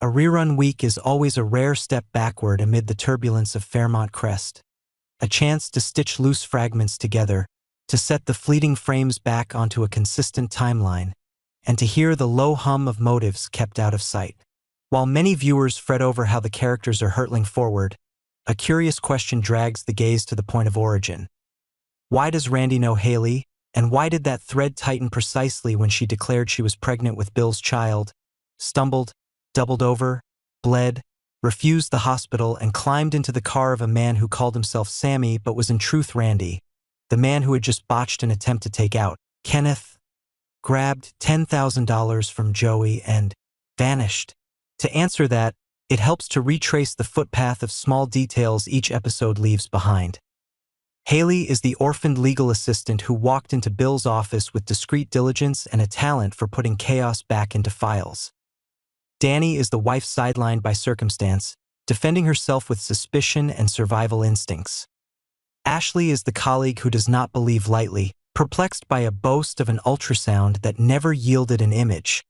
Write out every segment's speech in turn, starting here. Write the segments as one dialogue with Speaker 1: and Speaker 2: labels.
Speaker 1: A rerun week is always a rare step backward amid the turbulence of Fairmont Crest. A chance to stitch loose fragments together, to set the fleeting frames back onto a consistent timeline, and to hear the low hum of motives kept out of sight. While many viewers fret over how the characters are hurtling forward, a curious question drags the gaze to the point of origin. Why does Randy know Hayley, and why did that thread tighten precisely when she declared she was pregnant with Bill's child, stumbled, doubled over, bled, refused the hospital, and climbed into the car of a man who called himself Sammy but was in truth Randy, the man who had just botched an attempt to take out Kenneth, grabbed $10,000 from Joey, and vanished? To answer that, it helps to retrace the footpath of small details each episode leaves behind. Hayley is the orphaned legal assistant who walked into Bill's office with discreet diligence and a talent for putting chaos back into files. Danny is the wife sidelined by circumstance, defending herself with suspicion and survival instincts. Ashley is the colleague who does not believe lightly, perplexed by a boast of an ultrasound that never yielded an image.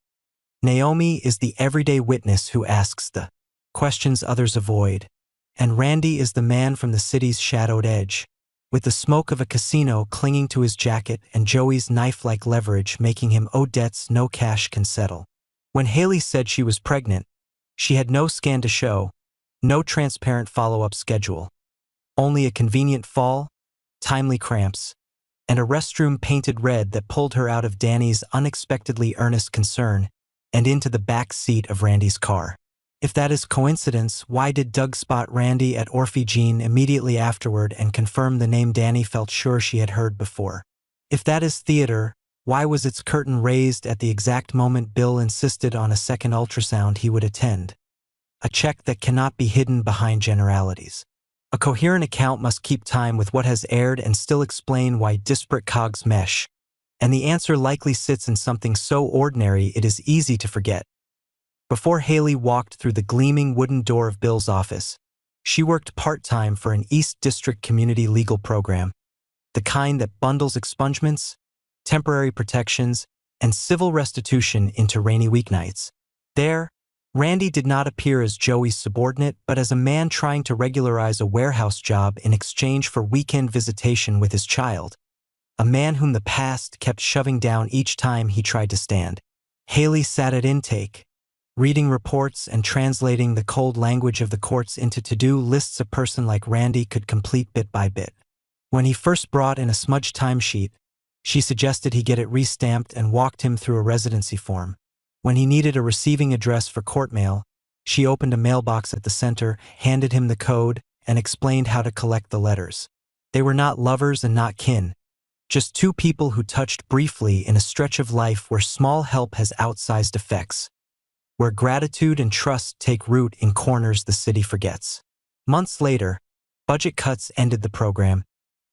Speaker 1: Naomi is the everyday witness who asks the questions others avoid. And Randy is the man from the city's shadowed edge, with the smoke of a casino clinging to his jacket and Joey's knife-like leverage making him owe debts no cash can settle. When Hayley said she was pregnant, she had no scan to show, no transparent follow-up schedule. Only a convenient fall, timely cramps, and a restroom painted red that pulled her out of Danny's unexpectedly earnest concern and into the back seat of Randy's car. If that is coincidence, why did Doug spot Randy at Orphe Jean immediately afterward and confirm the name Danny felt sure she had heard before? If that is theater, why was its curtain raised at the exact moment Bill insisted on a second ultrasound he would attend? A check that cannot be hidden behind generalities. A coherent account must keep time with what has aired and still explain why disparate cogs mesh. And the answer likely sits in something so ordinary it is easy to forget. Before Hayley walked through the gleaming wooden door of Bill's office, she worked part-time for an East District community legal program, the kind that bundles expungements, temporary protections, and civil restitution into rainy weeknights. There, Randy did not appear as Joey's subordinate, but as a man trying to regularize a warehouse job in exchange for weekend visitation with his child. A man whom the past kept shoving down each time he tried to stand. Hayley sat at intake, reading reports and translating the cold language of the courts into to-do lists a person like Randy could complete bit by bit. When he first brought in a smudged timesheet, she suggested he get it re-stamped and walked him through a residency form. When he needed a receiving address for court mail, she opened a mailbox at the center, handed him the code, and explained how to collect the letters. They were not lovers and not kin, just two people who touched briefly in a stretch of life where small help has outsized effects, where gratitude and trust take root in corners the city forgets. Months later, budget cuts ended the program.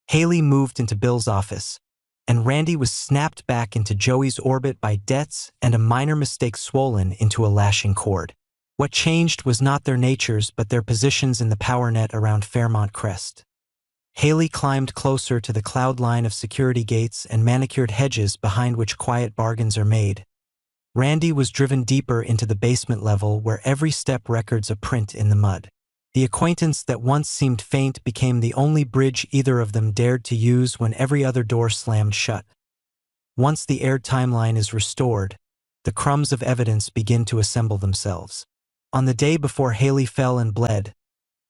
Speaker 1: Hayley moved into Bill's office, and Randy was snapped back into Joey's orbit by debts and a minor mistake swollen into a lashing cord. What changed was not their natures but their positions in the power net around Fairmont Crest. Hayley climbed closer to the cloud line of security gates and manicured hedges behind which quiet bargains are made. Randy was driven deeper into the basement level where every step records a print in the mud. The acquaintance that once seemed faint became the only bridge either of them dared to use when every other door slammed shut. Once the aired timeline is restored, the crumbs of evidence begin to assemble themselves. On the day before Hayley fell and bled,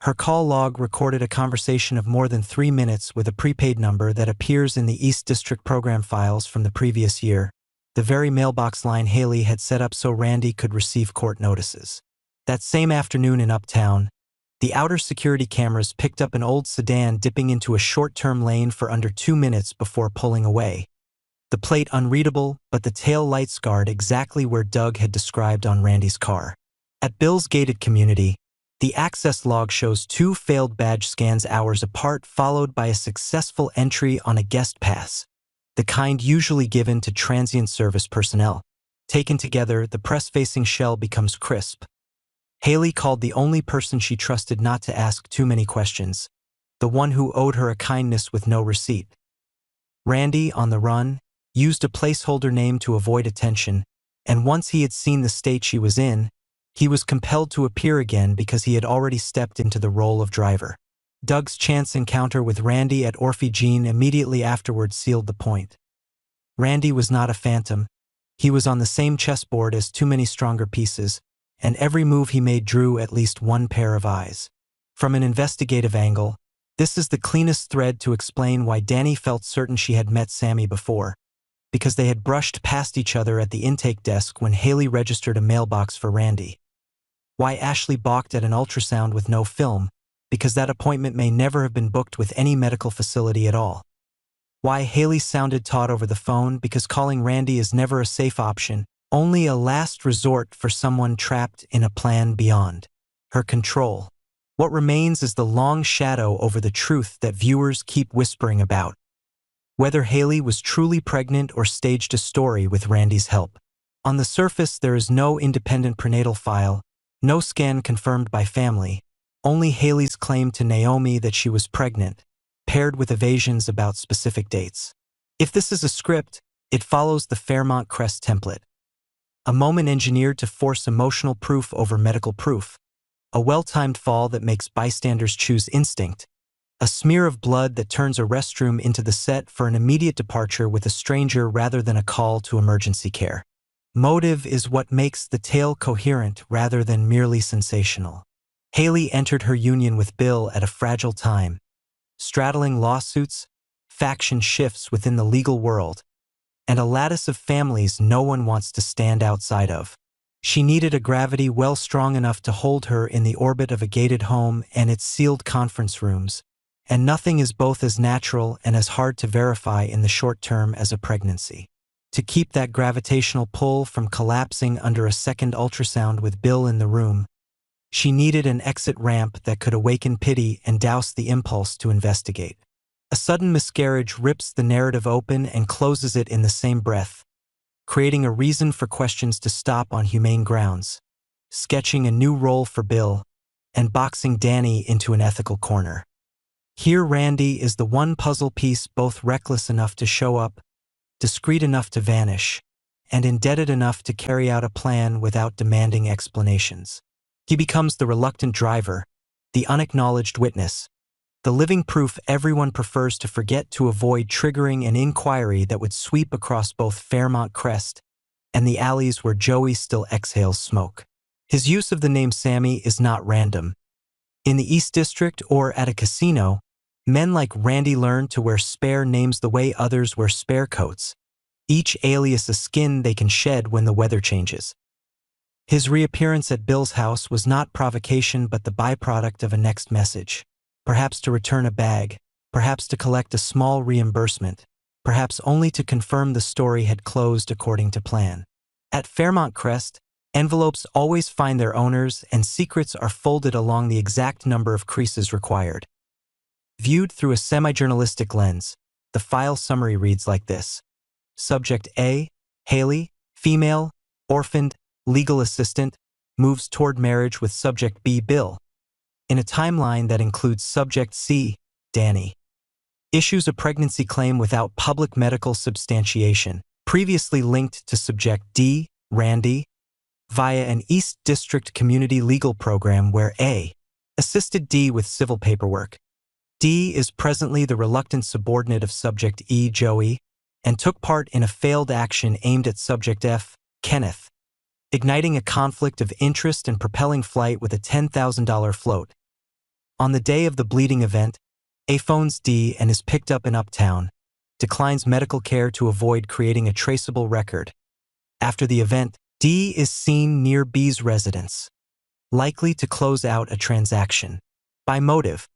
Speaker 1: her call log recorded a conversation of more than 3 minutes with a prepaid number that appears in the East District program files from the previous year, the very mailbox line Hayley had set up so Randy could receive court notices. That same afternoon in Uptown, the outer security cameras picked up an old sedan dipping into a short-term lane for under 2 minutes before pulling away. The plate unreadable, but the tail light scarred exactly where Doug had described on Randy's car. At Bill's gated community, the access log shows 2 failed badge scans hours apart, followed by a successful entry on a guest pass, the kind usually given to transient service personnel. Taken together, the press-facing shell becomes crisp. Hayley called the only person she trusted not to ask too many questions, the one who owed her a kindness with no receipt. Randy, on the run, used a placeholder name to avoid attention, and once he had seen the state she was in, He was compelled to appear again because he had already stepped into the role of driver. Doug's chance encounter with Randy at Orphe Jean immediately afterward sealed the point. Randy was not a phantom. He was on the same chessboard as too many stronger pieces, and every move he made drew at least one pair of eyes. From an investigative angle, this is the cleanest thread to explain why Danny felt certain she had met Sammy before, because they had brushed past each other at the intake desk when Hayley registered a mailbox for Randy. Why Ashley balked at an ultrasound with no film, because that appointment may never have been booked with any medical facility at all. Why Hayley sounded taut over the phone, because calling Randy is never a safe option, only a last resort for someone trapped in a plan beyond her control. What remains is the long shadow over the truth that viewers keep whispering about. Whether Hayley was truly pregnant or staged a story with Randy's help. On the surface, there is no independent prenatal file, no scan confirmed by family, only Hayley's claim to Naomi that she was pregnant, paired with evasions about specific dates. If this is a script, it follows the Fairmont Crest template. A moment engineered to force emotional proof over medical proof. A well-timed fall that makes bystanders choose instinct. A smear of blood that turns a restroom into the set for an immediate departure with a stranger rather than a call to emergency care. Motive is what makes the tale coherent rather than merely sensational. Hayley entered her union with Bill at a fragile time, straddling lawsuits, faction shifts within the legal world, and a lattice of families no one wants to stand outside of. She needed a gravity well strong enough to hold her in the orbit of a gated home and its sealed conference rooms, and nothing is both as natural and as hard to verify in the short term as a pregnancy. To keep that gravitational pull from collapsing under a second ultrasound with Bill in the room, she needed an exit ramp that could awaken pity and douse the impulse to investigate. A sudden miscarriage rips the narrative open and closes it in the same breath, creating a reason for questions to stop on humane grounds, sketching a new role for Bill, and boxing Danny into an ethical corner. Here Randy is the one puzzle piece both reckless enough to show up, discreet enough to vanish, and indebted enough to carry out a plan without demanding explanations. He becomes the reluctant driver, the unacknowledged witness, the living proof everyone prefers to forget to avoid triggering an inquiry that would sweep across both Fairmont Crest and the alleys where Joey still exhales smoke. His use of the name Sammy is not random. In the East District or at a casino, men like Randy learn to wear spare names the way others wear spare coats, each alias a skin they can shed when the weather changes. His reappearance at Bill's house was not provocation but the byproduct of a next message. Perhaps to return a bag, perhaps to collect a small reimbursement, perhaps only to confirm the story had closed according to plan. At Fairmont Crest, envelopes always find their owners and secrets are folded along the exact number of creases required. Viewed through a semi-journalistic lens, the file summary reads like this. Subject A, Hayley, female, orphaned, legal assistant, moves toward marriage with Subject B, Bill. In a timeline that includes Subject C, Danny. Issues a pregnancy claim without public medical substantiation, previously linked to Subject D, Randy, via an East District community legal program where A assisted D with civil paperwork. D is presently the reluctant subordinate of Subject E, Joey, and took part in a failed action aimed at Subject F, Kenneth, igniting a conflict of interest and propelling flight with a $10,000 float. On the day of the bleeding event, A phones D and is picked up in Uptown, declines medical care to avoid creating a traceable record. After the event, D is seen near B's residence, likely to close out a transaction. By motive,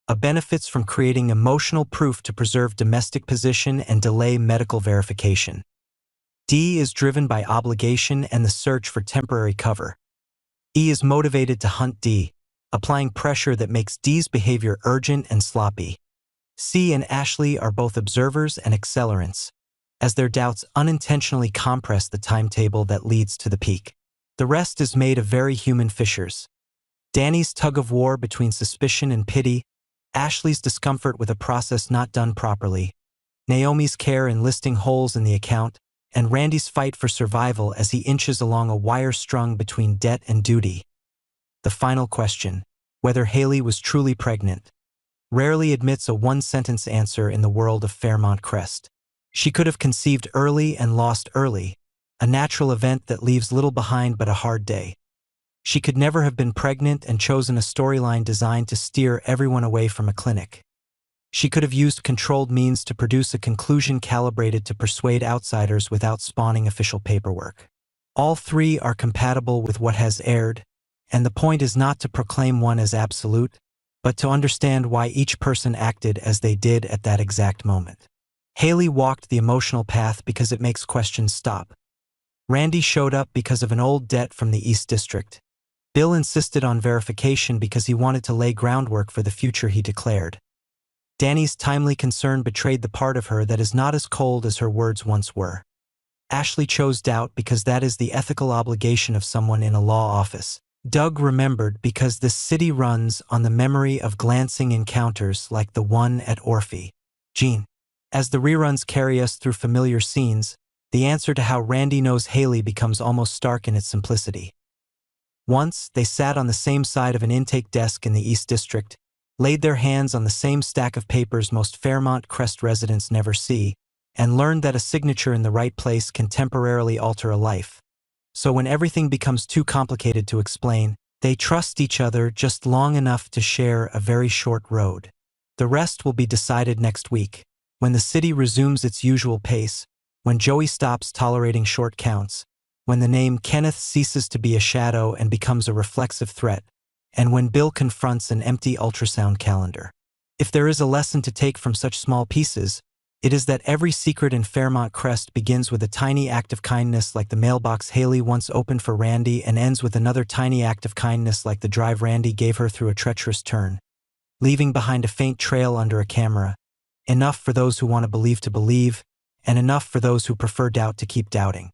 Speaker 1: A benefits from creating emotional proof to preserve domestic position and delay medical verification. D is driven by obligation and the search for temporary cover. E is motivated to hunt D, applying pressure that makes D's behavior urgent and sloppy. C and Ashley are both observers and accelerants, as their doubts unintentionally compress the timetable that leads to the peak. The rest is made of very human fissures. Danny's tug-of-war between suspicion and pity, Ashley's discomfort with a process not done properly, Naomi's care in listing holes in the account, and Randy's fight for survival as he inches along a wire strung between debt and duty. The final question, whether Hayley was truly pregnant, rarely admits a one-sentence answer in the world of Fairmont Crest. She could have conceived early and lost early, a natural event that leaves little behind but a hard day. She could never have been pregnant and chosen a storyline designed to steer everyone away from a clinic. She could have used controlled means to produce a conclusion calibrated to persuade outsiders without spawning official paperwork. All three are compatible with what has aired, and the point is not to proclaim one as absolute, but to understand why each person acted as they did at that exact moment. Hayley walked the emotional path because it makes questions stop. Randy showed up because of an old debt from the East District. Bill insisted on verification because he wanted to lay groundwork for the future he declared. Danny's timely concern betrayed the part of her that is not as cold as her words once were. Ashley chose doubt because that is the ethical obligation of someone in a law office. Doug remembered because this city runs on the memory of glancing encounters like the one at Orphe. Jean. As the reruns carry us through familiar scenes, the answer to how Randy knows Hayley becomes almost stark in its simplicity. Once, they sat on the same side of an intake desk in the East District, laid their hands on the same stack of papers most Fairmont Crest residents never see, and learned that a signature in the right place can temporarily alter a life. So when everything becomes too complicated to explain, they trust each other just long enough to share a very short road. The rest will be decided next week, when the city resumes its usual pace, when Joey stops tolerating short counts, when the name Kenneth ceases to be a shadow and becomes a reflexive threat, and when Bill confronts an empty ultrasound calendar. If there is a lesson to take from such small pieces, it is that every secret in Fairmont Crest begins with a tiny act of kindness like the mailbox Hayley once opened for Randy and ends with another tiny act of kindness like the drive Randy gave her through a treacherous turn, leaving behind a faint trail under a camera, enough for those who want to believe, and enough for those who prefer doubt to keep doubting.